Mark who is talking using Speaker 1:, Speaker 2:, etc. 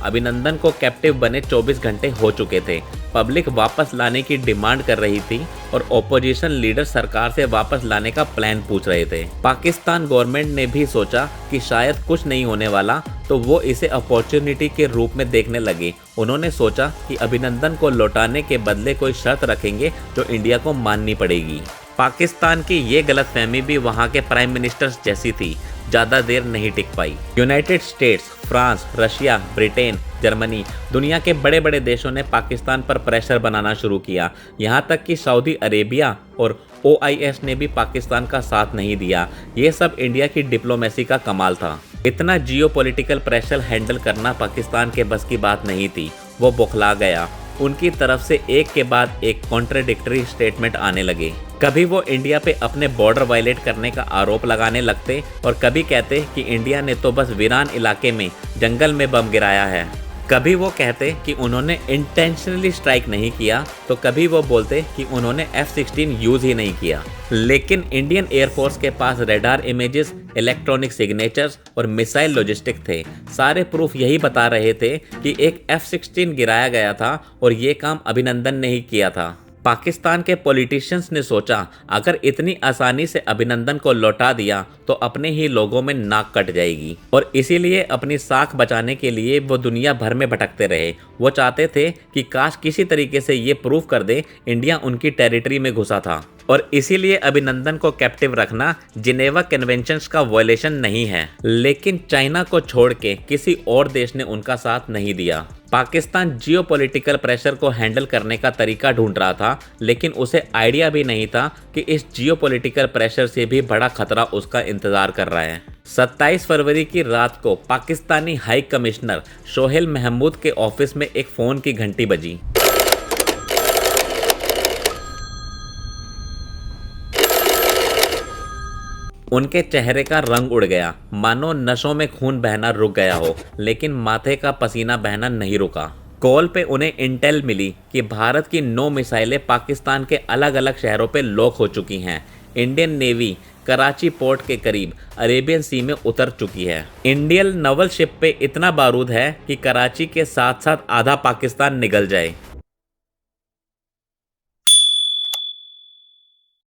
Speaker 1: अभिनंदन को कैप्टिव बने 24 घंटे हो चुके थे। पब्लिक वापस लाने की डिमांड कर रही थी और ओपोजिशन लीडर सरकार से वापस लाने का प्लान पूछ रहे थे। पाकिस्तान गवर्नमेंट ने भी सोचा कि शायद कुछ नहीं होने वाला, तो वो इसे अपॉर्चुनिटी के रूप में देखने लगे। उन्होंने सोचा कि अभिनंदन को लौटाने के बदले कोई शर्त रखेंगे जो इंडिया को माननी पड़ेगी। पाकिस्तान की ये गलतफहमी भी वहाँ के प्राइम मिनिस्टर्स जैसी थी, ज़्यादा देर नहीं टिक पाई। United States, France, Russia, Britain, Germany, दुनिया के बड़े बड़े देशों ने पाकिस्तान पर प्रेशर बनाना शुरू किया। यहाँ तक कि सऊदी अरेबिया और OIS ने भी पाकिस्तान का साथ नहीं दिया। ये सब इंडिया की डिप्लोमेसी का कमाल था। इतना जियोपॉलिटिकल प्रेशर हैंडल करना पाकिस्तान के बस की बात नहीं थी। वो बौखला गया। उनकी तरफ से एक के बाद एक कॉन्ट्राडिक्टरी स्टेटमेंट आने लगे। कभी वो इंडिया पे अपने बॉर्डर वायलेट करने का आरोप लगाने लगते और कभी कहते कि इंडिया ने तो बस वीरान इलाके में जंगल में बम गिराया है। कभी वो कहते कि उन्होंने इंटेंशनली स्ट्राइक नहीं किया, तो कभी वो बोलते कि उन्होंने F-16 यूज़ ही नहीं किया। लेकिन इंडियन एयरफोर्स के पास रडार इमेजेस, इलेक्ट्रॉनिक सिग्नेचर्स और मिसाइल लॉजिस्टिक थे। सारे प्रूफ यही बता रहे थे कि एक F-16 गिराया गया था और ये काम अभिनंदन ने ही किया था। पाकिस्तान के पॉलिटिशियंस ने सोचा अगर इतनी आसानी से अभिनंदन को लौटा दिया तो अपने ही लोगों में नाक कट जाएगी, और इसीलिए अपनी साख बचाने के लिए वो दुनिया भर में भटकते रहे। वो चाहते थे कि काश किसी तरीके से ये प्रूव कर दे इंडिया उनकी टेरिटरी में घुसा था, और इसीलिए अभिनंदन को कैप्टिव रखना जिनेवा कन्वेंशंस का वायलेशन नहीं है। लेकिन चाइना को छोड़ के किसी और देश ने उनका साथ नहीं दिया। पाकिस्तान जियोपॉलिटिकल प्रेशर को हैंडल करने का तरीका ढूंढ रहा था, लेकिन उसे आइडिया भी नहीं था कि इस जियोपॉलिटिकल प्रेशर से भी बड़ा खतरा उसका इंतजार कर रहा है। 27 फरवरी की रात को पाकिस्तानी हाई कमिश्नर सोहेल महमूद के ऑफिस में एक फ़ोन की घंटी बजी। उनके चेहरे का रंग उड़ गया, मानो नसों में खून बहना रुक गया हो, लेकिन माथे का पसीना बहना नहीं रुका। कॉल पे उन्हें इंटेल मिली कि भारत की 9 मिसाइलें पाकिस्तान के अलग अलग शहरों पे लॉक हो चुकी हैं। इंडियन नेवी कराची पोर्ट के करीब अरेबियन सी में उतर चुकी है। इंडियन नवल शिप पे इतना बारूद है कि कराची के साथ साथ आधा पाकिस्तान निगल जाए।